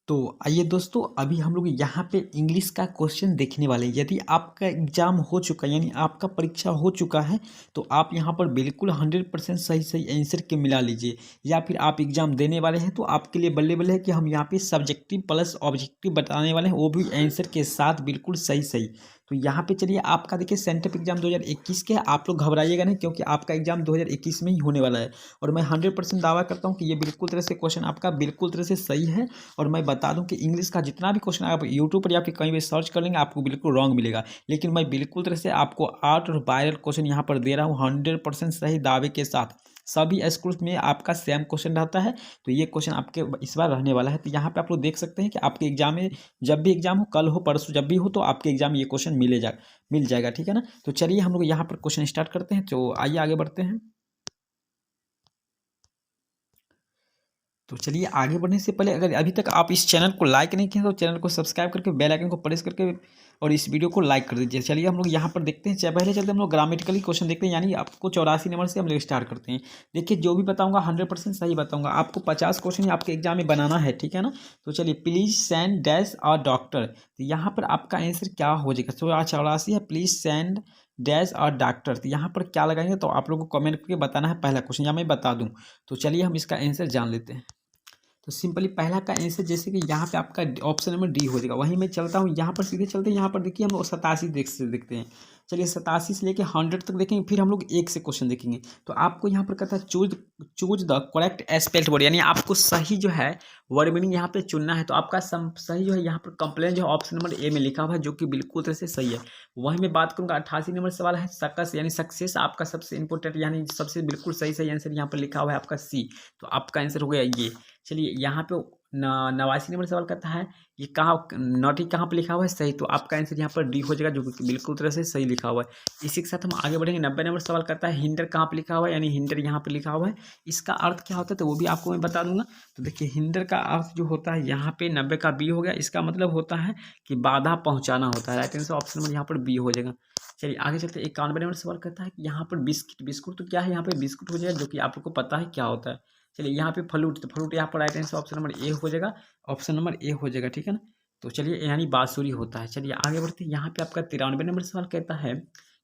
तो आइए दोस्तों, अभी हम लोग यहाँ पे इंग्लिश का क्वेश्चन देखने वाले हैं। यदि आपका एग्ज़ाम हो चुका है, यानी आपका परीक्षा हो चुका है, तो आप यहाँ पर बिल्कुल 100% सही सही आंसर के मिला लीजिए। या फिर आप एग्ज़ाम देने वाले हैं तो आपके लिए बल्ले बल्ले है कि हम यहाँ पे सब्जेक्टिव प्लस ऑब्जेक्टिव बताने वाले हैं, वो भी आंसर के साथ बिल्कुल सही सही। तो यहाँ पे चलिए, आपका देखिए सेंटअप एग्जाम 2021 के है। आप लोग घबराइएगा नहीं, क्योंकि आपका एग्जाम 2021 में ही होने वाला है। और मैं 100% दावा करता हूँ कि ये बिल्कुल तरह से क्वेश्चन आपका बिल्कुल तरह से सही है। और मैं बता दूं कि इंग्लिश का जितना भी क्वेश्चन आप यूट्यूब पर या फिर कहीं भी सर्च कर लेंगे, आपको बिल्कुल रॉन्ग मिलेगा। लेकिन मैं बिल्कुल तरह से आपको आर्ट और वायरल क्वेश्चन यहाँ पर दे रहा हूँ 100% सही दावे के साथ। सभी स्कूल्स में आपका सेम क्वेश्चन रहता है, तो ये क्वेश्चन आपके इस बार रहने वाला है। तो यहाँ पे आप लोग देख सकते हैं कि आपके एग्जाम में जब भी एग्जाम हो, कल हो परसों जब भी हो, तो आपके एग्जाम में ये क्वेश्चन मिल जाएगा। ठीक है ना। तो चलिए हम लोग यहाँ पर क्वेश्चन स्टार्ट करते हैं। तो आइए आगे बढ़ते हैं। तो चलिए, आगे बढ़ने से पहले अगर अभी तक आप इस चैनल को लाइक नहीं किए तो चैनल को सब्सक्राइब करके बेल आइकन को प्रेस करके और इस वीडियो को लाइक कर दीजिए। चलिए हम लोग यहाँ पर देखते हैं। पहले चलते हम लोग ग्रामेटिकली क्वेश्चन देखते हैं, यानी आपको 84 नंबर से हम लोग स्टार्ट करते हैं। देखिए, जो भी बताऊंगा 100% सही बताऊंगा। आपको 50 क्वेश्चन आपके एग्जाम में बनाना है, ठीक है ना। तो चलिए, प्लीज सेंड डैश और डॉक्टर, तो यहाँ पर आपका आंसर क्या हो जाएगा। तो 84 है, प्लीज सेंड डैश और डॉक्टर, तो यहाँ पर क्या लगाएंगे तो आप लोगों को कमेंट करके बताना है पहला क्वेश्चन, या मैं बता दूँ। तो चलिए हम इसका आंसर जान लेते हैं। तो सिंपली पहला का आंसर जैसे कि यहाँ पे आपका ऑप्शन नंबर डी हो जाएगा। वहीं मैं चलता हूँ, यहाँ पर सीधे चलते हैं। यहाँ पर देखिए, हम लोग 87 देखते हैं। चलिए 87 से लेके 100 तक देखेंगे, फिर हम लोग एक से क्वेश्चन देखेंगे। तो आपको यहाँ पर कहता है choose the correct spelled word, यानी आपको सही जो है वर्ड मीनिंग यहाँ पे चुनना है। तो आपका सही जो है यहाँ पर कंप्लेन जो है ऑप्शन नंबर ए में लिखा हुआ है, जो कि बिल्कुल तरह से सही है। वहीं मैं बात करूँगा 88 नंबर सवाल है सकस, यानी सक्सेस आपका सबसे इंपॉर्टेंट, यानी सबसे बिल्कुल सही सही आंसर यहाँ पर लिखा हुआ है आपका सी। तो आपका आंसर हो गया ये। चलिए यहाँ पे 89 नंबर सवाल कहता है ये कहाँ नॉटी कहाँ पे लिखा हुआ है सही, तो आपका आंसर यहाँ पर डी हो जाएगा, जो कि बिल्कुल तरह से सही लिखा हुआ है। इसी के साथ हम आगे बढ़ेंगे। 90 नंबर सवाल कहता है हिंडर कहाँ पे लिखा हुआ है, यानी हिंडर यहाँ पे लिखा हुआ है। इसका अर्थ क्या होता है तो वो भी आपको मैं बता दूंगा। तो देखिए, हिंडर का अर्थ जो होता है यहाँ पे 90 का बी हो गया। इसका मतलब होता है कि बाधा पहुँचाना होता है। राइट आंसर ऑप्शन नंबर यहाँ पर बी हो जाएगा। चलिए आगे चलते हैं। 91 नंबर सवाल कहता है कि यहाँ पर बिस्कुट तो क्या है, यहाँ पे बिस्कुट हो जाएगा, जो कि आप लोग को पता है क्या होता है। चलिए यहाँ पे फ्लूट, तो फ्लूट यहाँ पर right answer option number A हो जाएगा। ऑप्शन नंबर ए हो जाएगा, ठीक है ना। तो चलिए, यानी बांसुरी होता है। चलिए आगे बढ़ते हैं। यहाँ पे आपका 93 नंबर सवाल कहता है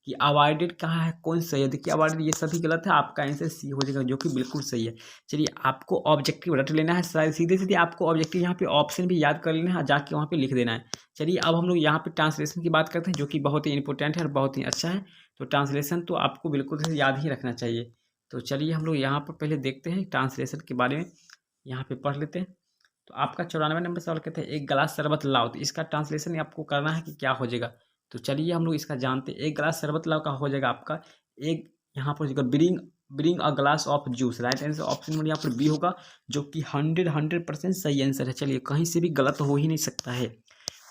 कि अवॉइडेड कहाँ है, कौन सही है। देखिए, अवॉइडेड ये सभी गलत है, आपका आंसर सी हो जाएगा, जो कि बिल्कुल सही है। चलिए, आपको ऑब्जेक्टिव रट लेना है, सीधे सीधे आपको ऑब्जेक्टिव यहाँ पे ऑप्शन भी याद कर लेना है, जाके वहाँ पे लिख देना है। चलिए अब हम लोग यहाँ पे ट्रांसलेशन की बात करते हैं, जो कि बहुत ही इंपॉर्टेंट है और बहुत ही अच्छा है। तो ट्रांसलेशन तो आपको बिल्कुल से याद ही रखना चाहिए। तो चलिए हम लोग यहाँ पर पहले देखते हैं ट्रांसलेशन के बारे में, यहाँ पे पढ़ लेते हैं। तो आपका 94 नंबर सवाल कहते हैं एक गिलास शरबत लाओ, तो इसका ट्रांसलेशन आपको करना है कि क्या हो जाएगा। तो चलिए हम लोग इसका जानते हैं। एक गिलास शरबत लाओ का हो जाएगा आपका एक, यहाँ पर हो जाएगा bring bring a glass of juice. Right answer option number यहाँ पर बी होगा, जो कि 100% सही आंसर है। चलिए, कहीं से भी गलत हो ही नहीं सकता है।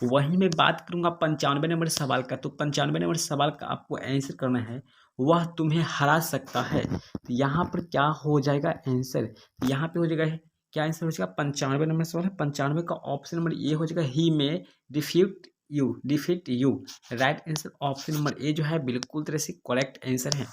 वहीं मैं बात करूंगा 95 नंबर सवाल का। तो 95 नंबर सवाल का आपको आंसर करना है, वह तुम्हें हरा सकता है। तो यहाँ पर क्या हो जाएगा आंसर, यहाँ पे हो जाएगा क्या आंसर हो जाएगा। 95 नंबर सवाल है, 95 का ऑप्शन नंबर ए हो जाएगा, ही में defeat you. Right answer option number A जो है बिल्कुल तरह से करेक्ट आंसर है।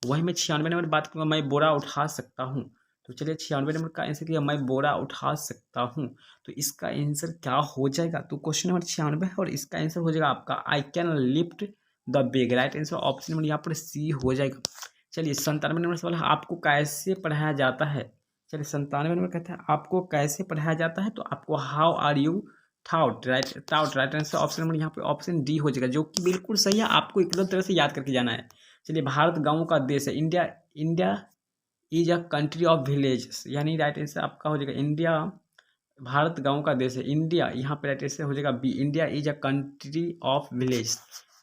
वहीं मैं 96 नंबर बात करूंगा, मैं बोरा उठा सकता हूँ। तो चलिए 96 नंबर का आंसर किया, मैं बोरा उठा सकता हूँ। तो इसका आंसर क्या हो जाएगा, तो क्वेश्चन नंबर 96 है और इसका आंसर हो जाएगा आपका I can lift the bag. Right answer option number यहाँ पर सी हो जाएगा। चलिए 97 नंबर सवाल है, आपको कैसे पढ़ाया जाता है। चलिए 97 नंबर कहता है आपको कैसे पढ़ाया जाता है, तो आपको how are you thought. Right answer option number यहाँ पे ऑप्शन डी हो जाएगा, जो कि बिल्कुल सही है। आपको एकदम तरह से याद करके जाना है। चलिए, भारत गाँव का देश है। India India is a country of village, यानी राइट आंसर आपका हो जाएगा इंडिया, भारत गांव का देश है। इंडिया यहाँ पे राइट आंसर हो जाएगा B, India is a country of village.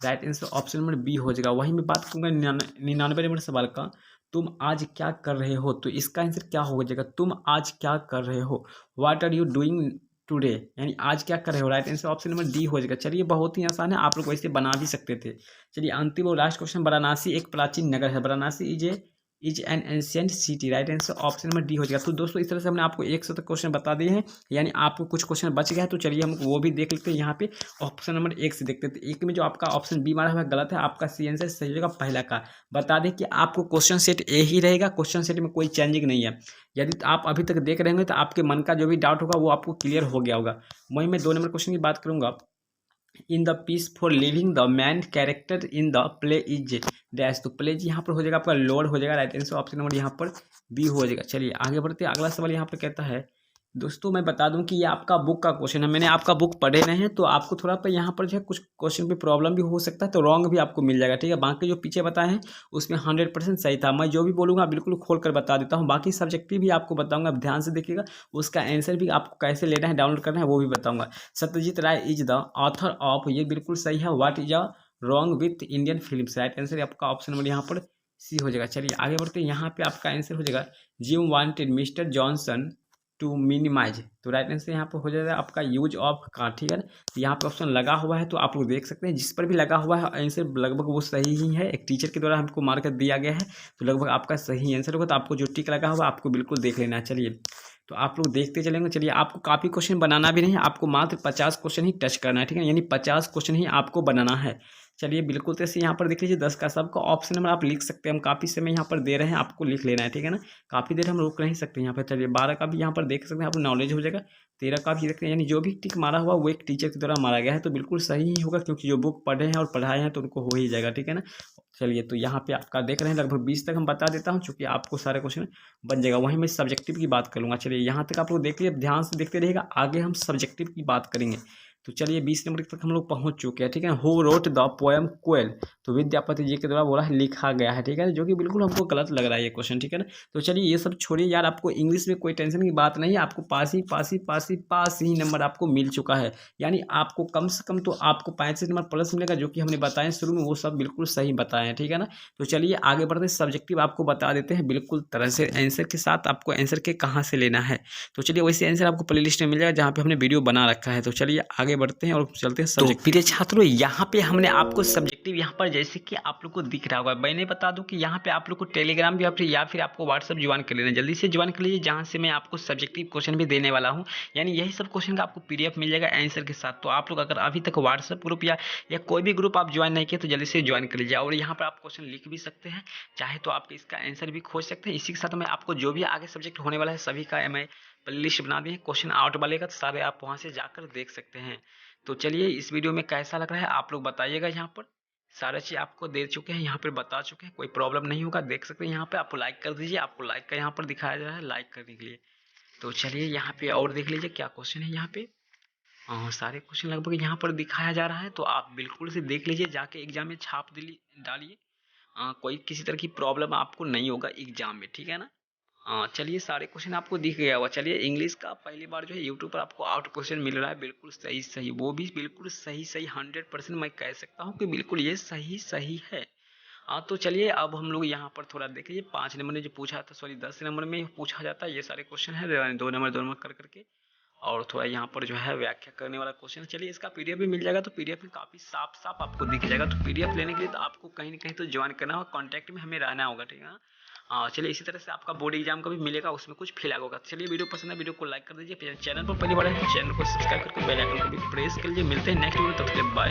Right answer option number B हो जाएगा। वहीं मैं बात करूंगा 99 नंबर सवाल का, तुम आज क्या कर रहे हो। तो इसका आंसर क्या हो जाएगा, तुम आज क्या कर रहे हो। What are you doing today, यानी आज क्या कर रहे हो। Right answer option number D हो जाएगा। चलिए, बहुत ही आसान है, आप लोग वैसे बना भी सकते थे। चलिए अंतिम और लास्ट क्वेश्चन, वाराणसी एक प्राचीन नगर है। Varanasi is a is an ancient city, right answer option number D हो जाएगा। तो दोस्तों इस तरह से हमने आपको 100 तक क्वेश्चन बता दिए हैं, यानी आपको कुछ क्वेश्चन बच गया है, तो चलिए हम वो भी देख लेते हैं। यहाँ पे ऑप्शन नंबर 1 से देखते हैं। एक में जो आपका ऑप्शन बी मारा हुआ है गलत है, आपका सी आंसर सही हो जाएगा पहला का। बता दें कि आपको क्वेश्चन सेट ए ही रहेगा, क्वेश्चन सेट में कोई चेंजिंग नहीं है। यदि आप अभी तक देख रहे होंगे तो आपके मन का जो भी डाउट होगा वो आपको क्लियर हो गया होगा। वहीं मैं 2 नंबर क्वेश्चन की बात करूंगा। In the piece for living the man character in the play is dash, तो प्ले यहाँ पर हो जाएगा आपका लोड हो जाएगा, राइट आंसर ऑप्शन नंबर यहाँ पर बी हो जाएगा। चलिए आगे बढ़ते हैं। अगला सवाल यहाँ पर कहता है, दोस्तों मैं बता दूं कि ये आपका बुक का क्वेश्चन है, मैंने आपका बुक पढ़े नहीं है, तो आपको थोड़ा पर यहाँ पर जो है कुछ क्वेश्चन पे प्रॉब्लम भी हो सकता है, तो रॉन्ग भी आपको मिल जाएगा, ठीक है। बाकी जो पीछे बताए हैं उसमें 100% सही था। मैं जो भी बोलूँगा बिल्कुल खोल कर बता देता हूँ। बाकी सब्जेक्टिव भी आपको बताऊँगा, आप ध्यान से देखिएगा, उसका आंसर भी आपको कैसे लेना है, डाउनलोड करना है, वो भी बताऊँगा। सत्यजीत राय इज द ऑथर ऑफ, ये बिल्कुल सही है। What is a wrong with Indian film, right answer आपका ऑप्शन नंबर यहाँ पर सी हो जाएगा। चलिए आगे बढ़ते हैं। यहाँ पे आपका आंसर हो जाएगा Jim wanted Mister Johnson to minimise, तो राइट आंसर यहाँ पर हो जाएगा आपका यूज ऑफ कार, ठीक है ना। तो यहाँ पे ऑप्शन लगा हुआ है, तो आप लोग देख सकते हैं जिस पर भी लगा हुआ है आंसर लगभग वो सही ही है। एक टीचर के द्वारा हमको मार्क दिया गया है, तो लगभग आपका सही आंसर होगा। तो आपको जो टिक लगा हुआ आपको बिल्कुल देख लेना है। चलिए तो आप लोग देखते चलेंगे। चलिए आपको काफ़ी क्वेश्चन बनाना भी नहीं है, आपको मात्र 50 क्वेश्चन ही टच करना है, ठीक है, यानी 50 क्वेश्चन ही आपको बनाना है। चलिए बिल्कुल तो यहाँ पर देख लीजिए 10 का सबका ऑप्शन नंबर आप लिख सकते हैं, हम काफ़ी समय यहाँ पर दे रहे हैं, आपको लिख लेना है, ठीक है ना। काफ़ी देर हम रोक नहीं सकते यहाँ पर। चलिए 12 का भी यहाँ पर देख सकते हैं, आपको नॉलेज हो जाएगा। 13 का भी देखते हैं, यानी जो भी टिक मारा हुआ वो एक टीचर के द्वारा मारा गया है, तो बिल्कुल सही ही होगा, क्योंकि जो बुक पढ़े हैं और पढ़ाए हैं तो उनको हो ही जाएगा, ठीक है ना। चलिए तो यहाँ पे आपका देख रहे हैं लगभग 20 तक हम बता देता हूँ, चूँकि आपको सारे क्वेश्चन बन जाएगा। वहीं मैं सब्जेक्टिव की बात करूँगा। चलिए यहाँ तक आप लोग देख लीजिए, ध्यान से देखते रहिएगा, आगे हम सब्जेक्टिव की बात करेंगे। तो चलिए 20 नंबर तक हम लोग पहुँच चुके हैं, ठीक है। हु रोट द पोएम कोयल, तो विद्यापति जी के द्वारा बोला है, लिखा गया है, ठीक है, जो कि बिल्कुल हमको गलत लग रहा है ये क्वेश्चन, ठीक है ना। तो चलिए ये सब छोड़िए यार, आपको इंग्लिश में कोई टेंशन की बात नहीं है, आपको पास ही नंबर आपको मिल चुका है, यानी आपको कम से कम तो आपको 65 नंबर प्लस मिलेगा, जो कि हमने बताए शुरू में वो सब बिल्कुल सही बताए हैं, ठीक है ना। तो चलिए आगे बढ़ते, सब्जेक्टिव आपको बता देते हैं बिल्कुल तरह से आंसर के साथ, आपको आंसर के कहाँ से लेना है। तो चलिए वैसे आंसर आपको प्ले लिस्ट में मिल जाएगा, जहाँ पे हमने वीडियो बना रखा है। तो चलिए आगे बढ़ते हैं और चलते हैं सब्जेक्ट। तो प्रिय छात्रों यहाँ पे हमने आपको सब्जेक्टिव यहाँ पर जैसे कि आप लोग को दिख रहा होगा, मैंने बता दूं कि यहाँ पे आप लोग को टेलीग्राम भी या फिर आपको व्हाट्सअप ज्वाइन कर लेना, जल्दी से ज्वाइन कर लीजिए, जहाँ से मैं आपको सब्जेक्टिव क्वेश्चन भी देने वाला हूँ, यानी यही सब क्वेश्चन का आपको PDF मिल जाएगा आंसर के साथ। तो आप लोग अगर अभी तक व्हाट्सअप ग्रुप या कोई भी ग्रुप आप ज्वाइन नहीं किए तो जल्दी से ज्वाइन कर लीजिए, और यहाँ पर आप क्वेश्चन लिख भी सकते हैं, चाहे तो आप इसका आंसर भी खोज सकते हैं। इसी के साथ मैं आपको जो भी आगे सब्जेक्ट होने वाला है सभी का मैं प्ले लिस्ट बना दी है, क्वेश्चन आउट वाले का, तो सारे आप वहाँ से जाकर देख सकते हैं। तो चलिए इस वीडियो में कैसा लग रहा है आप लोग बताइएगा। यहाँ पर सारा चीज़ आपको दे चुके हैं, यहाँ पर बता चुके हैं, कोई प्रॉब्लम नहीं होगा, देख सकते हैं। यहाँ पे आपको लाइक कर दीजिए, आपको लाइक का यहाँ पर दिखाया जा रहा है लाइक करने के लिए। तो चलिए यहाँ पे और देख लीजिए क्या क्वेश्चन है यहाँ पे। सारे क्वेश्चन लगभग यहाँ पर दिखाया जा रहा है, तो आप बिल्कुल से देख लीजिए, जाके एग्जाम में छाप डालिए। कोई किसी तरह की प्रॉब्लम आपको नहीं होगा एग्जाम में, ठीक है ना। चलिए सारे क्वेश्चन आपको दिख गया हुआ। चलिए इंग्लिश का पहली बार जो है यूट्यूब पर आपको आउट क्वेश्चन मिल रहा है, बिल्कुल सही सही, वो भी बिल्कुल सही सही 100% मैं कह सकता हूँ कि बिल्कुल ये सही सही है। तो चलिए अब हम लोग यहाँ पर थोड़ा देख लीजिए, 5 नंबर ने जो पूछा था, सॉरी 10 नंबर में पूछा जाता है, ये सारे क्वेश्चन है 2 नंबर कर करके, और थोड़ा यहाँ पर जो है व्याख्या करने वाला क्वेश्चन। चलिए इसका PDF भी मिल जाएगा, तो PDF में काफ़ी साफ साफ आपको दिख जाएगा। तो PDF लेने के लिए तो आपको कहीं ना कहीं तो ज्वाइन करना होगा, कॉन्टैक्ट में हमें रहना होगा, ठीक है ना। चलिए इसी तरह से आपका बोर्ड एग्जाम का भी मिलेगा, उसमें कुछ फिल होगा। चलिए वीडियो पसंद है वीडियो को लाइक कर दीजिए, चैनल पर पहली बार है चैनल को सब्सक्राइब करके बेल आइकन को भी प्रेस कर लीजिए। मिलते हैं नेक्स्ट वीडियो, तब तक बाय।